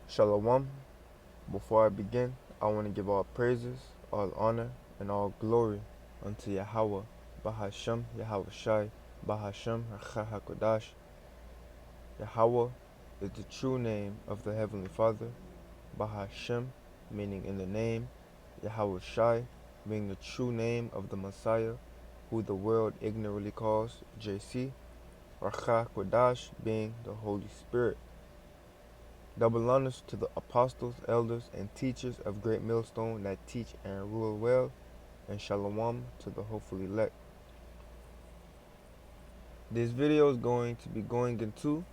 Shalom. Before I begin, I want to give all praises, all honor, and all glory unto Yahweh, Bahashem, Yahweh Shai, Bahashem, HaKodash. Yahweh is the true name of the Heavenly Father, Bahashem, meaning in the name, Yahweh Shai, being the true name of the Messiah, who the world ignorantly calls JC, Kodash, being the Holy Spirit. Double honors to the apostles, elders, and teachers of Great Millstone that teach and rule well, and shalom to the hopefully elect. This video is going to be going into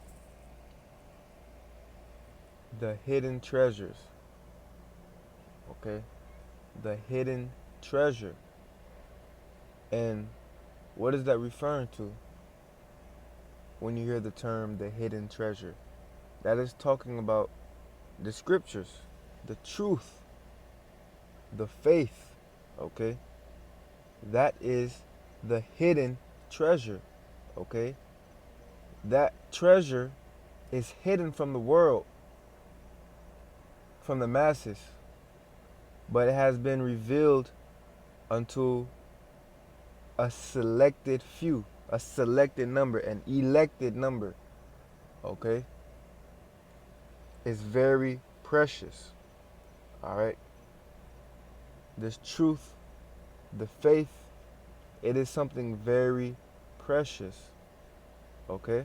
the hidden treasures. Okay? The hidden treasure. And what is that referring to when you hear the term the hidden treasure? That is talking about the scriptures, the truth, the faith. Okay? That is the hidden treasure. Okay? That treasure is hidden from the world, from the masses, but it has been revealed unto a selected few, a selected number, an elected number. Okay? It's very precious. Alright? This truth, the faith, it is something very precious. Okay?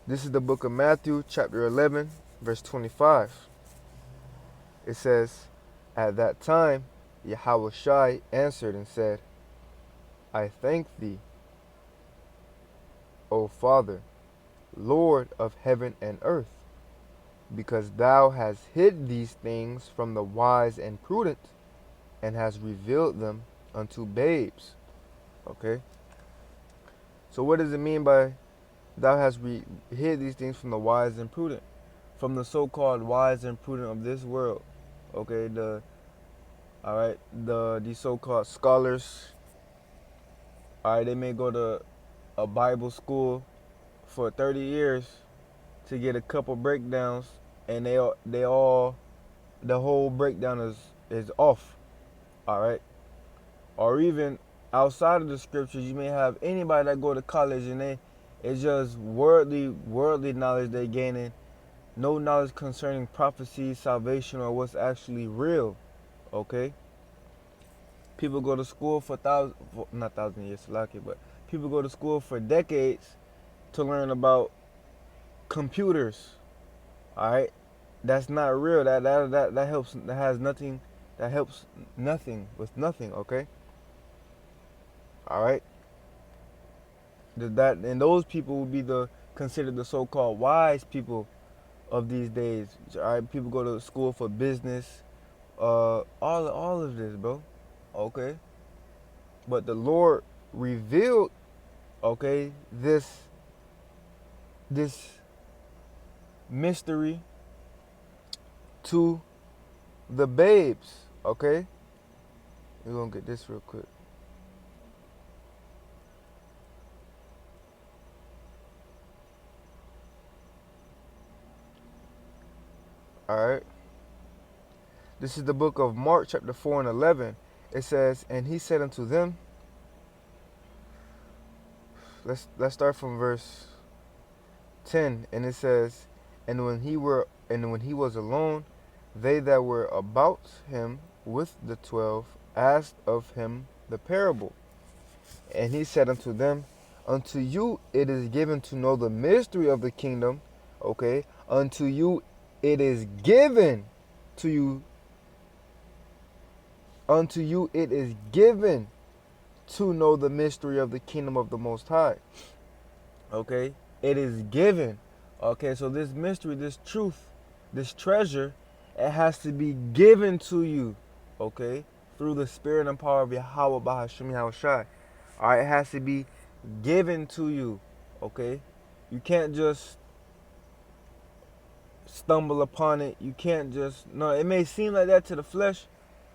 This is the book of Matthew, chapter 11, verse 25. It says, "At that time, Yahweh Shai answered and said, I thank thee, O Father, Lord of heaven and earth, because thou hast hid these things from the wise and prudent, and hast revealed them unto babes." Okay? So what does it mean by thou hast hid these things from the wise and prudent? From the so-called wise and prudent of this world. Okay, these so-called scholars. Alright, they may go to a Bible school for 30 years to get a couple breakdowns, and the whole breakdown is off. Alright? Or even outside of the scriptures, you may have anybody that go to college and it's just worldly knowledge they're gaining. No knowledge concerning prophecy, salvation, or what's actually real. Okay? People go to school for not thousand years, lucky, but people go to school for decades to learn about computers. Alright? That's not real. That helps. That has nothing. That helps nothing with nothing. Okay. All right. And those people will be considered the so-called wise people of these days. All right. People go to school for business. All of this, bro. Okay. But the Lord revealed, okay, this mystery to the babes. Okay. We're gonna get this real quick. Alright. This is the book of Mark, chapter 4 and 11. It says, "And he said unto them," let's start from verse 10, and it says, "And when he was alone, they that were about him with the 12 asked of him the parable. And he said unto them, Unto you it is given to know the mystery of the kingdom." Okay? Unto you it is given to you. Unto you it is given to know the mystery of the kingdom of the Most High. Okay? It is given. Okay, so this mystery, this truth, this treasure, it has to be given to you. Okay? Through the spirit and power of Yahweh Bahashem Yahweh Shai. Alright, it has to be given to you. Okay? You can't just stumble upon it. You can't just, no, it may seem like that to the flesh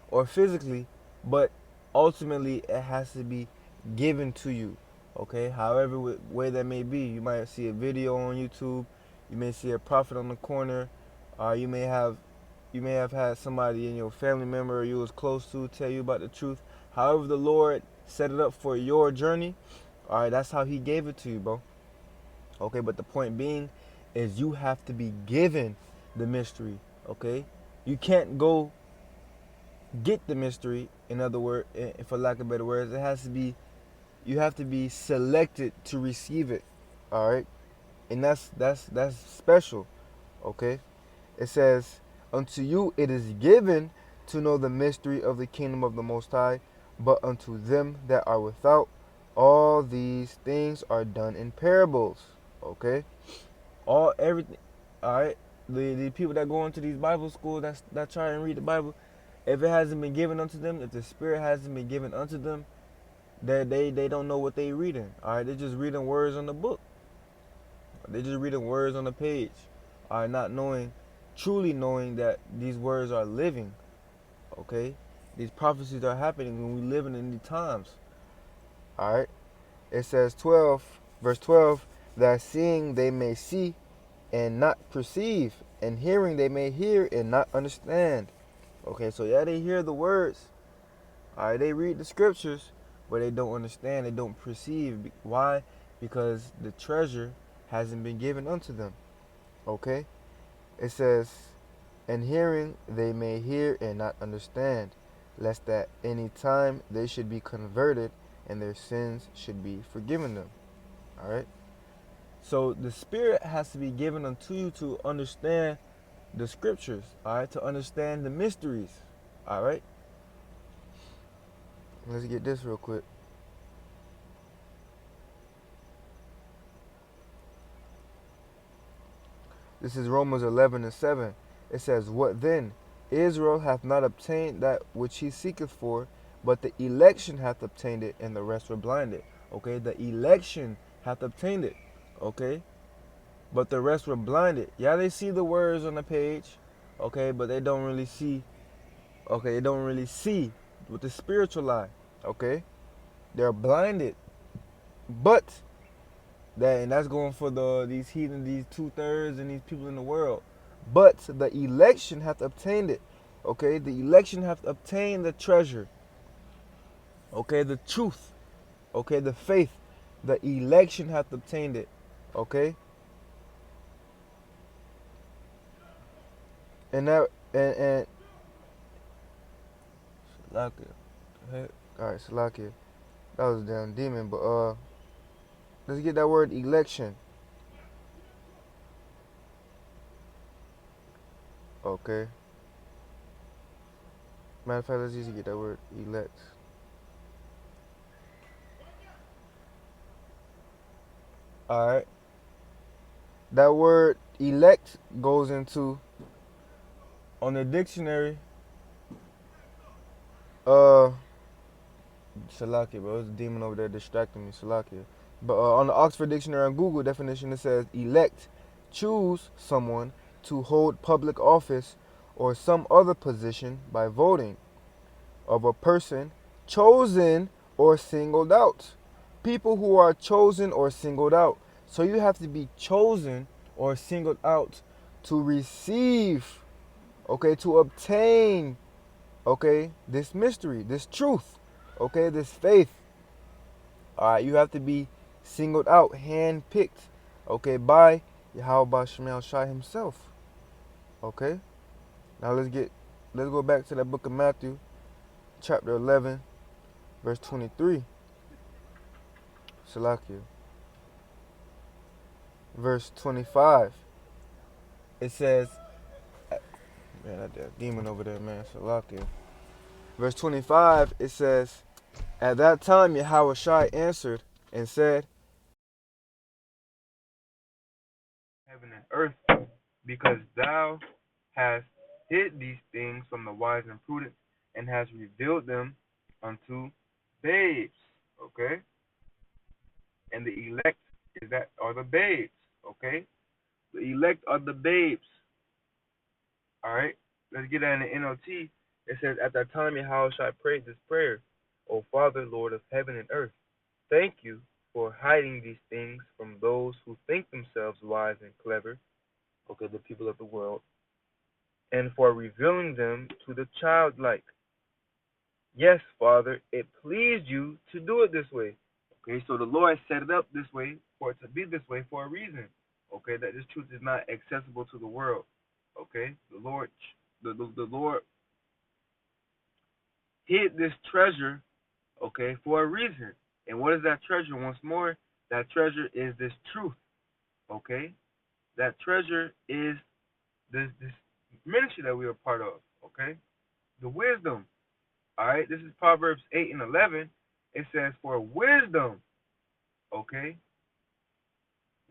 or physically, but ultimately it has to be given to you. Okay, however way that may be. You might see a video on YouTube, You may see a prophet on the corner. You may have had somebody in your family member you was close to tell you about the truth. However, the Lord set it up for your journey. All right, that's how He gave it to you, bro. Okay, but the point being is you have to be given the mystery. Okay, you can't go get the mystery. In other words, for lack of better words, it has to be you have to be selected to receive it. All right, and that's special. Okay, it says, "Unto you it is given to know the mystery of the kingdom of the Most High, but unto them that are without, all these things are done in parables." Okay, all everything. All right, the people that go into these Bible schools that try and read the Bible, if it hasn't been given unto them, if the Spirit hasn't been given unto them, they don't know what they reading. All right, they're just reading words on the book. They're just reading words on the page. All right, not knowing, truly knowing that these words are living. Okay, these prophecies are happening when we living in these times. All right, it says 12, verse 12, that seeing they may see and not perceive, and hearing they may hear and not understand. Okay, so yeah, they hear the words. All right, they read the scriptures, but they don't understand. They don't perceive. Why? Because the treasure hasn't been given unto them. Okay, it says, and hearing they may hear and not understand, lest at any time they should be converted and their sins should be forgiven them. All right. So the Spirit has to be given unto you to understand the scriptures, all right, to understand the mysteries, all right. Let's get this real quick. This is Romans 11:7. It says, "What then? Israel hath not obtained that which he seeketh for, but the election hath obtained it, and the rest were blinded." Okay, the election hath obtained it. Okay, but the rest were blinded. Yeah, they see the words on the page. Okay, but they don't really see. Okay, they don't really see with the spiritual eye. Okay, they're blinded. But and that's going for these heathen, these 2/3 and these people in the world. But the election hath obtained it. Okay, the election hath obtained the treasure. Okay, the truth. Okay, the faith. The election hath obtained it. Okay, and that and Salakia. All right, Salakia. That was a damn demon. But let's get that word election. Okay. Matter of fact, let's just get that word elect. All right. That word elect goes into on the dictionary. Salakia, bro. There's a demon over there distracting me. Salakia. But on the Oxford Dictionary and Google definition, it says elect, choose someone to hold public office or some other position by voting of a person chosen or singled out. People who are chosen or singled out. So you have to be chosen or singled out to receive, okay, to obtain, okay, this mystery, this truth, okay, this faith. All right, you have to be singled out, handpicked, okay, by Yahweh Shemel Shai himself. Okay, now let's go back to that book of Matthew, chapter 11, verse 23. Salakia. Verse 25. It says, man, that demon over there, man, Salakia. Verse 25, it says, at that time Yahweh Shai answered and said, heaven and earth, because thou hast hid these things from the wise and prudent, and hast revealed them unto babes. Okay? And the elect are the babes. Okay? The elect are the babes. Alright? Let's get that in the NLT. It says, at that time Yahweh Shai prayed this prayer, O Father, Lord of heaven and earth, thank you for hiding these things from those who think themselves wise and clever, okay, the people of the world, and for revealing them to the childlike. Yes, Father, it pleased you to do it this way. Okay, so the Lord set it up this way for it to be this way for a reason. Okay, that this truth is not accessible to the world. Okay, the Lord hid this treasure, okay, for a reason. And what is that treasure? Once more, that treasure is this truth. Okay, that treasure is this ministry that we are part of. Okay, the wisdom. All right, this is Proverbs 8:11. It says, "For wisdom, okay,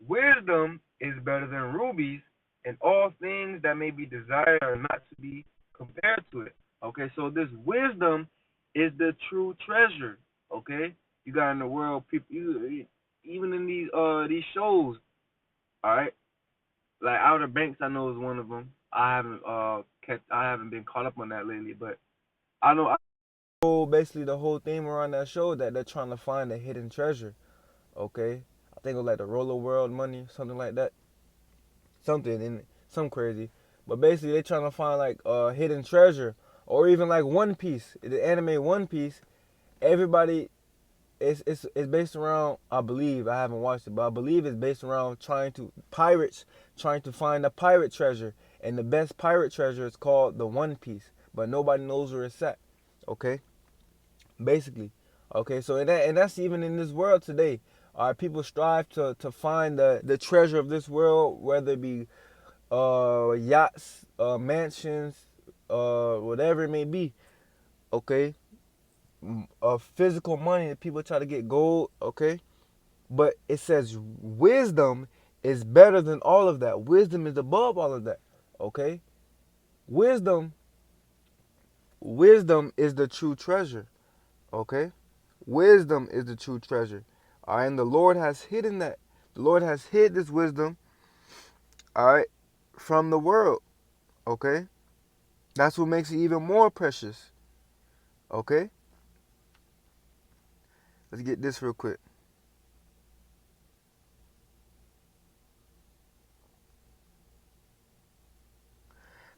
wisdom is better than rubies, and all things that may be desired are not to be compared to it." Okay, so this wisdom is the true treasure. Okay, you got in the world people, even in these shows. All right, like Outer Banks, I know is one of them. I haven't been caught up on that lately, but I know. Basically the whole theme around that show that they're trying to find a hidden treasure. Okay, I think it was like the Roller World money, something like that, something in some crazy. But basically they're trying to find like a hidden treasure, or even like One Piece, the anime One Piece. Everybody, it's based around, I believe, I haven't watched it, but I believe it's based around pirates trying to find a pirate treasure, and the best pirate treasure is called the One Piece, but nobody knows where it's at. Okay, basically. Okay, so and that's even in this world today. People strive to find the treasure of this world, whether it be yachts, mansions, whatever it may be. Okay, physical money that people try to get gold. Okay, but it says wisdom is better than all of that. Wisdom is above all of that. Okay, wisdom, wisdom is the true treasure. Okay, wisdom is the true treasure. All right, and the Lord has hidden that. The Lord has hid this wisdom, all right, from the world. Okay, that's what makes it even more precious. Okay, let's get this real quick.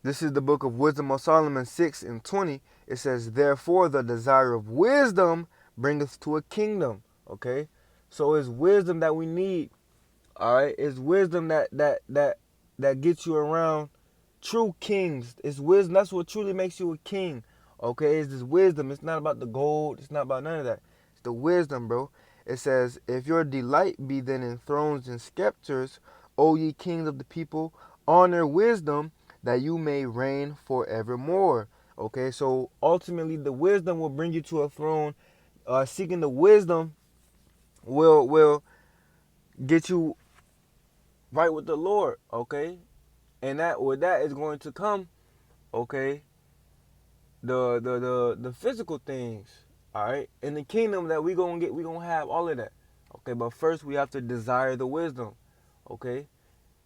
This is the book of Wisdom of Solomon 6:20. It says, "Therefore the desire of wisdom bringeth to a kingdom." Okay, so it's wisdom that we need. All right, it's wisdom that gets you around true kings. It's wisdom. That's what truly makes you a king. Okay, it's this wisdom. It's not about the gold. It's not about none of that. It's the wisdom, bro. It says, "If your delight be then in thrones and scepters, O ye kings of the people, honor wisdom, that you may reign forevermore." Okay, so ultimately, the wisdom will bring you to a throne. Seeking the wisdom will get you right with the Lord. Okay, and that with that is going to come. Okay, the physical things, all right, in the kingdom that we gonna have all of that. Okay, but first we have to desire the wisdom. Okay,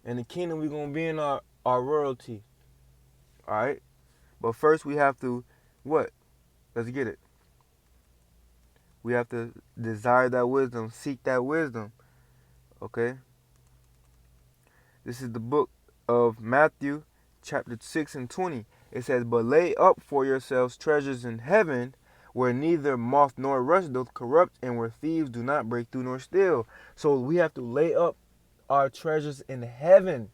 in the kingdom we gonna be in our royalty. All right, but first we have to what? Let's get it. We have to desire that wisdom, seek that wisdom. Okay, this is the book of Matthew, chapter 6:20. It says, "But lay up for yourselves treasures in heaven, where neither moth nor rust doth corrupt, and where thieves do not break through nor steal." So we have to lay up our treasures in heaven.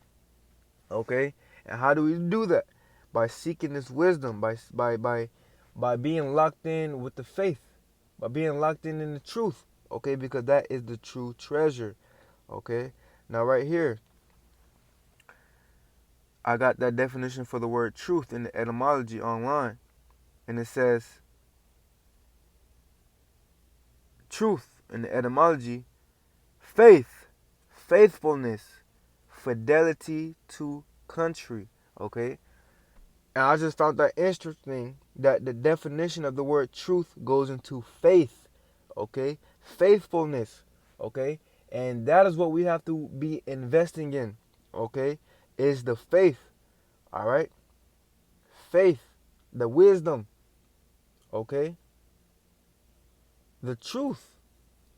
Okay, and how do we do that? By seeking this wisdom, by being locked in with the faith, by being locked in the truth. Okay, because that is the true treasure. Okay, now right here, I got that definition for the word truth in the etymology online. And it says, truth in the etymology, faith, faithfulness, fidelity to country. Okay? And I just found that interesting that the definition of the word truth goes into faith. Okay? Faithfulness. Okay? And that is what we have to be investing in. Okay? Is the faith. All right? Faith, the wisdom. Okay? The truth.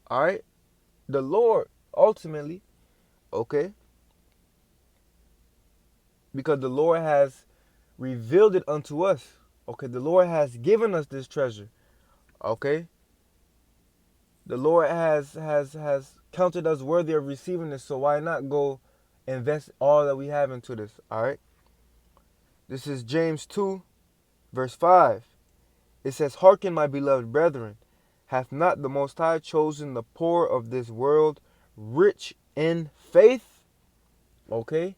All right? The Lord, ultimately. Okay? because the Lord has revealed it unto us. Okay, the Lord has given us this treasure. Okay, the Lord has counted us worthy of receiving this. So why not go invest all that we have into this? All right. This is James 2, verse 5. It says, "Hearken, my beloved brethren, hath not the Most High chosen the poor of this world rich in faith?" Okay,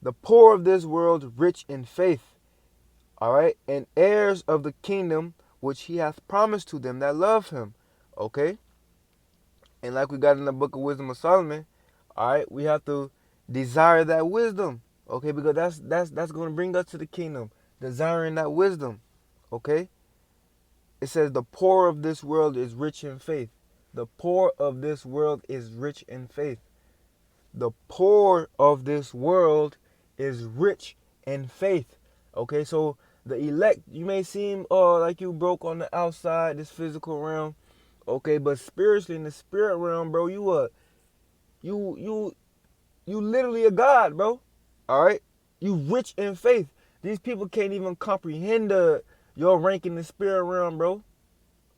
the poor of this world rich in faith. All right, and heirs of the kingdom which he hath promised to them that love him. Okay, and like we got in the book of Wisdom of Solomon, all right, we have to desire that wisdom. Okay, because that's going to bring us to the kingdom, desiring that wisdom. Okay, it says the poor of this world is rich in faith. The poor of this world is rich in faith. The poor of this world is rich in faith. Okay, so the elect, you may seem like you broke on the outside, this physical realm. Okay, but spiritually in the spirit realm, bro, you literally a god, bro. All right, you rich in faith. These people can't even comprehend your rank in the spirit realm, bro.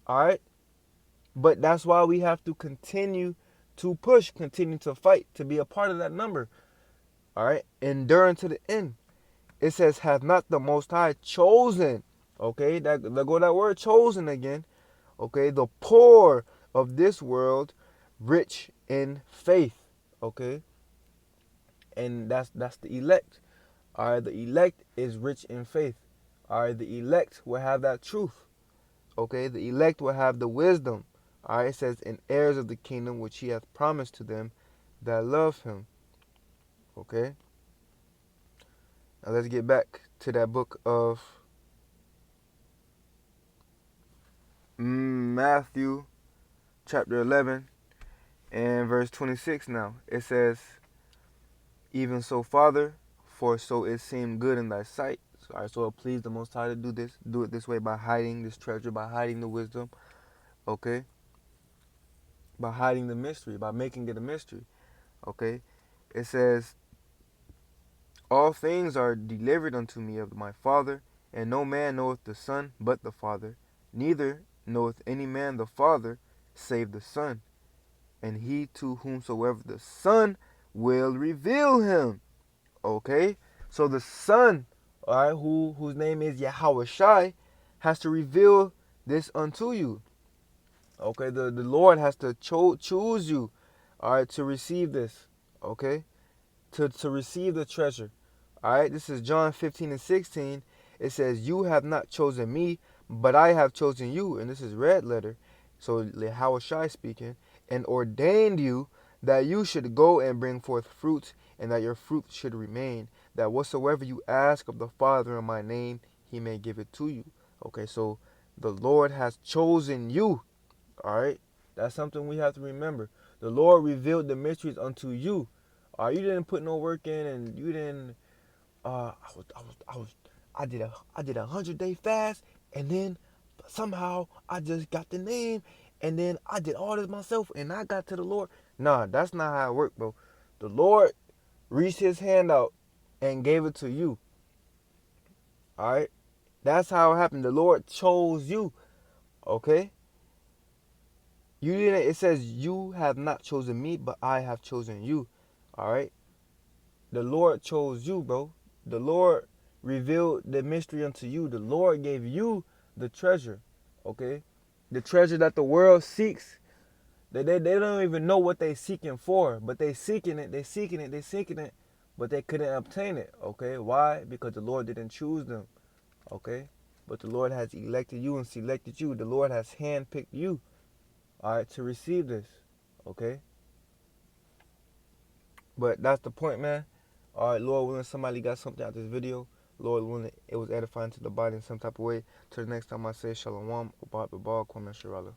All right, but that's why we have to continue to push, continue to fight, to be a part of that number. All right, enduring to the end. It says, "Hath not the Most High chosen?" Okay, that go that word chosen again. Okay, the poor of this world, rich in faith. Okay, and that's the elect. All right, the elect is rich in faith. All right, the elect will have that truth. Okay, the elect will have the wisdom. All right, it says, "And heirs of the kingdom which he hath promised to them that love him." Okay, now let's get back to that book of Matthew, chapter 11, and verse 26 now. It says, "Even so, Father, for so it seemed good in thy sight." So, all right, so it pleased the Most High to do this. Do it this way by hiding this treasure, by hiding the wisdom. Okay, by hiding the mystery, by making it a mystery. Okay, it says, "All things are delivered unto me of my Father, and no man knoweth the Son but the Father, neither knoweth any man the Father save the Son, and he to whomsoever the Son will reveal him." Okay, so the Son, all right, whose name is Yahweh Shai, has to reveal this unto you. Okay, the Lord has to choose you, all right, to receive this. Okay, to receive the treasure. All right, this is John 15 and 16. It says, "You have not chosen me, but I have chosen you." And this is red letter. So Yahweh Shai speaking. "And ordained you that you should go and bring forth fruit, and that your fruit should remain, that whatsoever you ask of the Father in my name, he may give it to you." Okay, so the Lord has chosen you. All right, that's something we have to remember. The Lord revealed the mysteries unto you. You didn't put no work in, and you didn't. I did a 100-day fast, and then somehow I just got the name, and then I did all this myself, and I got to the Lord. Nah, that's not how it worked, bro. The Lord reached His hand out and gave it to you. All right, that's how it happened. The Lord chose you. Okay. You didn't. It says, "You have not chosen me, but I have chosen you." All right. The Lord chose you, bro. The Lord revealed the mystery unto you. The Lord gave you the treasure. Okay. The treasure that the world seeks. They don't even know what they seeking for, but they seeking it. They seeking it. They seeking it, but they couldn't obtain it. Okay. Why? Because the Lord didn't choose them. Okay. But the Lord has elected you and selected you. The Lord has handpicked you. All right, to receive this. Okay. But that's the point, man. All right, Lord willing, somebody got something out of this video. Lord willing, it was edifying to the body in some type of way. Till the next time I say Shalom, Kwame Sharala.